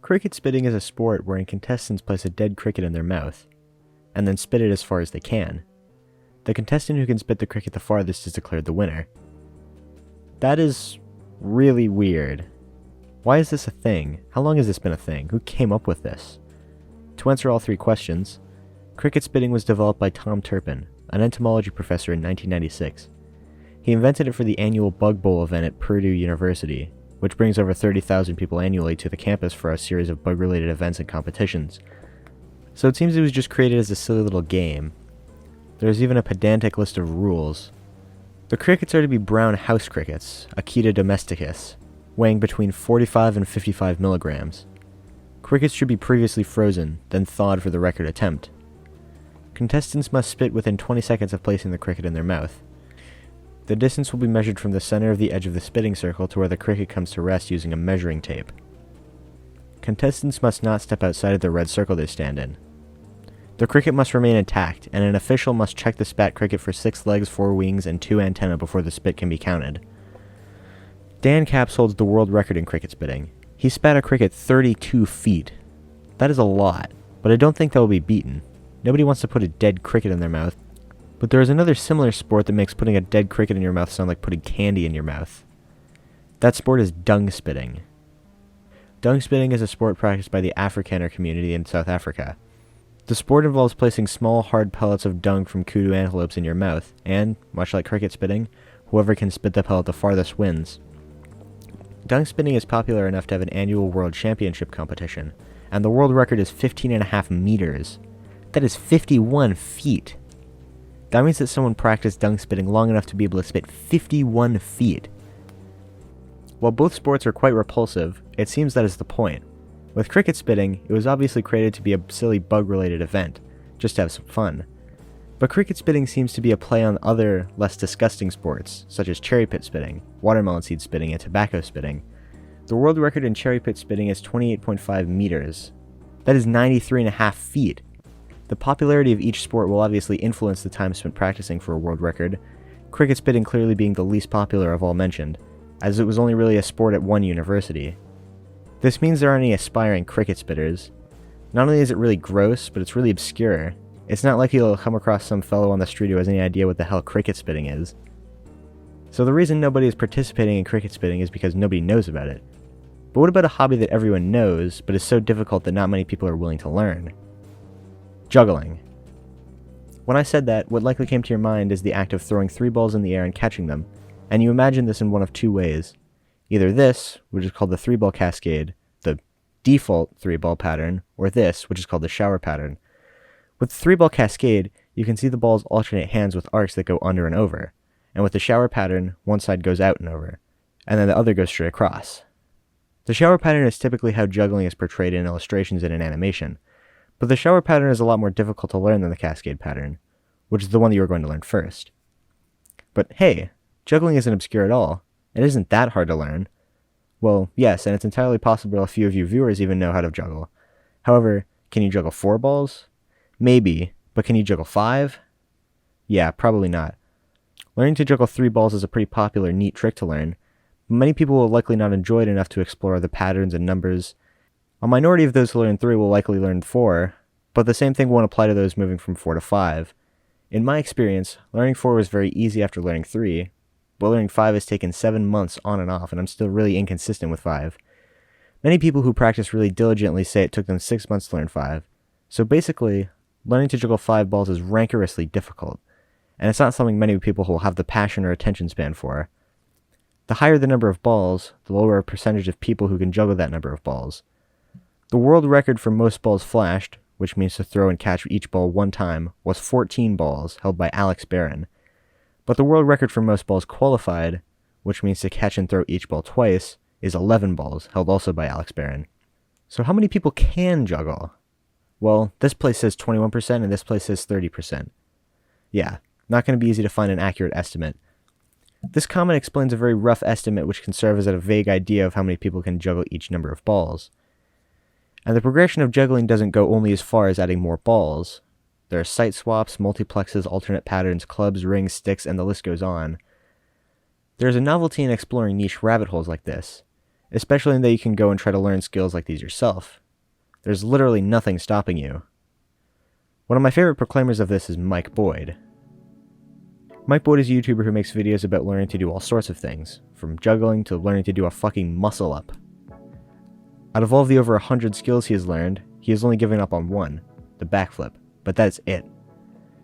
Cricket spitting is a sport wherein contestants place a dead cricket in their mouth, and then spit it as far as they can. The contestant who can spit the cricket the farthest is declared the winner. That is really weird. Why is this a thing? How long has this been a thing? Who came up with this? To answer all three questions, cricket spitting was developed by Tom Turpin, an entomology professor in 1996. He invented it for the annual Bug Bowl event at Purdue University, which brings over 30,000 people annually to the campus for a series of bug-related events and competitions. So it seems it was just created as a silly little game. There's even a pedantic list of rules. The crickets are to be brown house crickets, Acheta domesticus, weighing between 45 and 55 milligrams. Crickets should be previously frozen, then thawed for the record attempt. Contestants must spit within 20 seconds of placing the cricket in their mouth. The distance will be measured from the center of the edge of the spitting circle to where the cricket comes to rest using a measuring tape. Contestants must not step outside of the red circle they stand in. The cricket must remain intact, and an official must check the spat cricket for 6 legs, 4 wings, and 2 antennae before the spit can be counted. Dan Capps holds the world record in cricket spitting. He spat a cricket 32 feet. That is a lot, but I don't think that will be beaten. Nobody wants to put a dead cricket in their mouth. But there is another similar sport that makes putting a dead cricket in your mouth sound like putting candy in your mouth. That sport is dung spitting. Dung spitting is a sport practiced by the Afrikaner community in South Africa. The sport involves placing small, hard pellets of dung from kudu antelopes in your mouth, and, much like cricket spitting, whoever can spit the pellet the farthest wins. Dung spitting is popular enough to have an annual world championship competition, and the world record is 15.5 meters. That is 51 feet. That means that someone practiced dung spitting long enough to be able to spit 51 feet. While both sports are quite repulsive, it seems that is the point. With cricket spitting, it was obviously created to be a silly bug-related event, just to have some fun. But cricket spitting seems to be a play on other, less disgusting sports, such as cherry pit spitting, watermelon seed spitting, and tobacco spitting. The world record in cherry pit spitting is 28.5 meters. That is 93.5 feet. The popularity of each sport will obviously influence the time spent practicing for a world record, cricket spitting clearly being the least popular of all mentioned, as it was only really a sport at one university. This means there aren't any aspiring cricket spitters. Not only is it really gross, but it's really obscure. It's not like you'll come across some fellow on the street who has any idea what the hell cricket spitting is. So the reason nobody is participating in cricket spitting is because nobody knows about it. But what about a hobby that everyone knows, but is so difficult that not many people are willing to learn? Juggling. When I said that, what likely came to your mind is the act of throwing 3 balls in the air and catching them, and you imagine this in one of 2 ways. Either this, which is called the 3-ball cascade, the default 3-ball pattern, or this, which is called the shower pattern. With the 3-ball cascade, you can see the balls alternate hands with arcs that go under and over, and with the shower pattern, one side goes out and over, and then the other goes straight across. The shower pattern is typically how juggling is portrayed in illustrations and in animation, but the shower pattern is a lot more difficult to learn than the cascade pattern, which is the one that you are going to learn first. But hey, juggling isn't obscure at all. It isn't that hard to learn. Well, yes, and it's entirely possible a few of you viewers even know how to juggle. However, can you juggle 4 balls? Maybe, but can you juggle 5? Yeah, probably not. Learning to juggle 3 balls is a pretty popular, neat trick to learn, but many people will likely not enjoy it enough to explore the patterns and numbers. A minority of those who learn 3 will likely learn 4, but the same thing won't apply to those moving from 4 to 5. In my experience, learning 4 was very easy after learning 3, but learning 5 has taken 7 months on and off, and I'm still really inconsistent with 5. Many people who practice really diligently say it took them 6 months to learn 5. So basically, learning to juggle 5 balls is rancorously difficult, and it's not something many people will have the passion or attention span for. The higher the number of balls, the lower a percentage of people who can juggle that number of balls. The world record for most balls flashed, which means to throw and catch each ball one time, was 14 balls, held by Alex Barron. But the world record for most balls qualified, which means to catch and throw each ball twice, is 11 balls, held also by Alex Barron. So how many people can juggle? Well, this place says 21% and this place says 30%. Yeah, not going to be easy to find an accurate estimate. This comment explains a very rough estimate which can serve as a vague idea of how many people can juggle each number of balls. And the progression of juggling doesn't go only as far as adding more balls. There are sight swaps, multiplexes, alternate patterns, clubs, rings, sticks, and the list goes on. There is a novelty in exploring niche rabbit holes like this, especially in that you can go and try to learn skills like these yourself. There's literally nothing stopping you. One of my favorite proclaimers of this is Mike Boyd. Mike Boyd is a YouTuber who makes videos about learning to do all sorts of things, from juggling to learning to do a fucking muscle up. Out of all of the over 100 skills he has learned, he has only given up on one, the backflip, but that's it.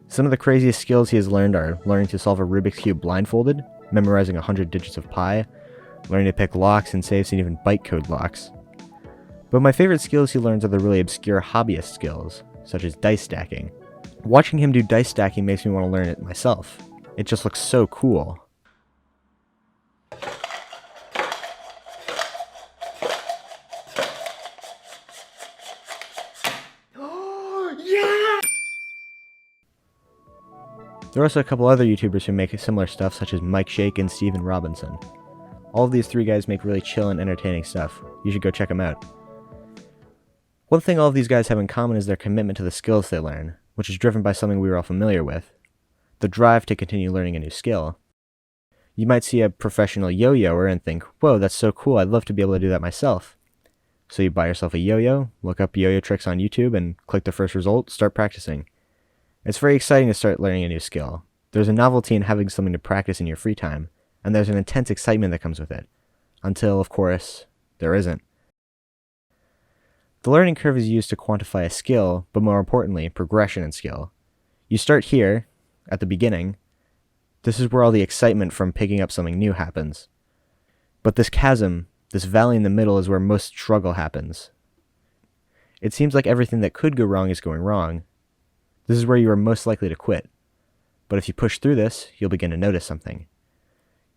Some of the craziest skills he has learned are learning to solve a Rubik's Cube blindfolded, memorizing 100 digits of pi, learning to pick locks and safes and even bytecode locks. But my favorite skills he learns are the really obscure hobbyist skills, such as dice stacking. Watching him do dice stacking makes me want to learn it myself. It just looks so cool. There are also a couple other YouTubers who make similar stuff, such as Mike Shake and Steven Robinson. All of these three guys make really chill and entertaining stuff. You should go check them out. One thing all of these guys have in common is their commitment to the skills they learn, which is driven by something we are all familiar with: the drive to continue learning a new skill. You might see a professional yo-yoer and think, whoa, that's so cool, I'd love to be able to do that myself. So you buy yourself a yo-yo, look up yo-yo tricks on YouTube, and click the first result, start practicing. It's very exciting to start learning a new skill. There's a novelty in having something to practice in your free time, and there's an intense excitement that comes with it. Until, of course, there isn't. The learning curve is used to quantify a skill, but more importantly, progression in skill. You start here, at the beginning. This is where all the excitement from picking up something new happens. But this chasm, this valley in the middle, is where most struggle happens. It seems like everything that could go wrong is going wrong. This is where you are most likely to quit. But if you push through this, you'll begin to notice something.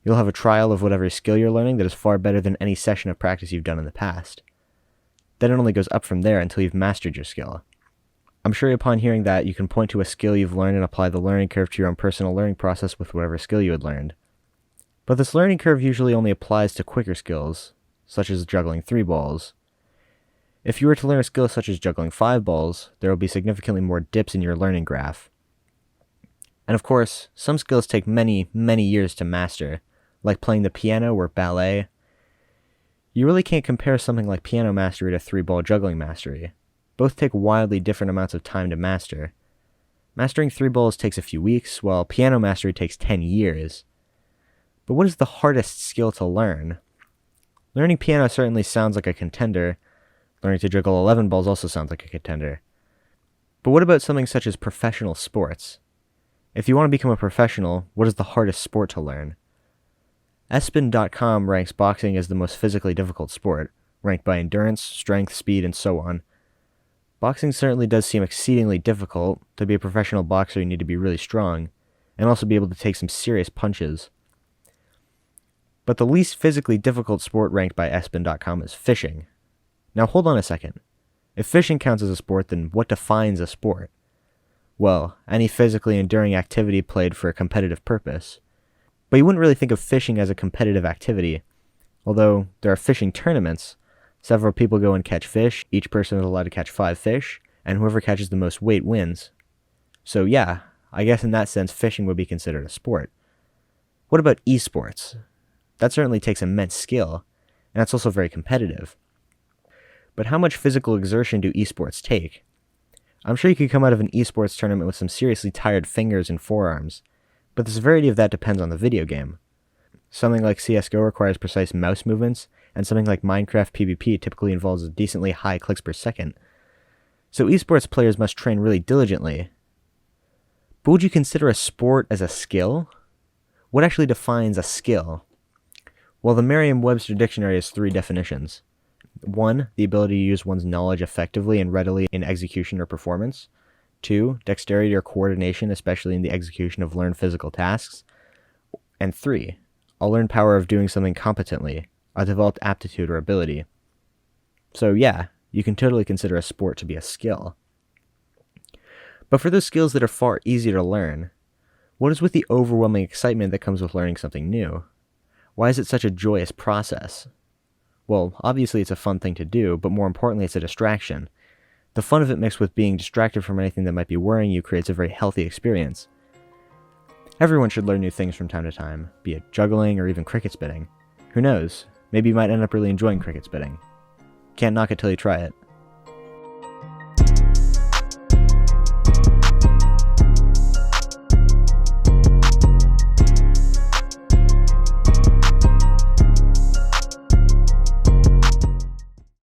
You'll have a trial of whatever skill you're learning that is far better than any session of practice you've done in the past. Then it only goes up from there until you've mastered your skill. I'm sure upon hearing that, you can point to a skill you've learned and apply the learning curve to your own personal learning process with whatever skill you had learned. But this learning curve usually only applies to quicker skills, such as juggling 3 balls. If you were to learn a skill such as juggling 5 balls, there will be significantly more dips in your learning graph. And of course, some skills take many, many years to master, like playing the piano or ballet. You really can't compare something like piano mastery to 3-ball juggling mastery. Both take wildly different amounts of time to master. Mastering 3 balls takes a few weeks, while piano mastery takes 10 years. But what is the hardest skill to learn? Learning piano certainly sounds like a contender. Learning to juggle 11 balls also sounds like a contender. But what about something such as professional sports? If you want to become a professional, what is the hardest sport to learn? ESPN.com ranks boxing as the most physically difficult sport, ranked by endurance, strength, speed, and so on. Boxing certainly does seem exceedingly difficult. To be a professional boxer, you need to be really strong, and also be able to take some serious punches. But the least physically difficult sport ranked by ESPN.com is fishing. Now hold on a second. If fishing counts as a sport, then what defines a sport? Well, any physically enduring activity played for a competitive purpose. But you wouldn't really think of fishing as a competitive activity. Although there are fishing tournaments, several people go and catch fish, each person is allowed to catch 5 fish, and whoever catches the most weight wins. So yeah, I guess in that sense fishing would be considered a sport. What about esports? That certainly takes immense skill, and that's also very competitive. But how much physical exertion do esports take? I'm sure you could come out of an esports tournament with some seriously tired fingers and forearms, but the severity of that depends on the video game. Something like CSGO requires precise mouse movements, and something like Minecraft PvP typically involves decently high clicks per second. So esports players must train really diligently. But would you consider a sport as a skill? What actually defines a skill? Well, the Merriam-Webster dictionary has 3 definitions. 1, the ability to use one's knowledge effectively and readily in execution or performance. 2, dexterity or coordination, especially in the execution of learned physical tasks. And 3, a learned power of doing something competently, a developed aptitude or ability. So yeah, you can totally consider a sport to be a skill. But for those skills that are far easier to learn, what is with the overwhelming excitement that comes with learning something new? Why is it such a joyous process? Well, obviously it's a fun thing to do, but more importantly it's a distraction. The fun of it mixed with being distracted from anything that might be worrying you creates a very healthy experience. Everyone should learn new things from time to time, be it juggling or even cricket spitting. Who knows, Maybe you might end up really enjoying cricket spitting. Can't knock it till you try it.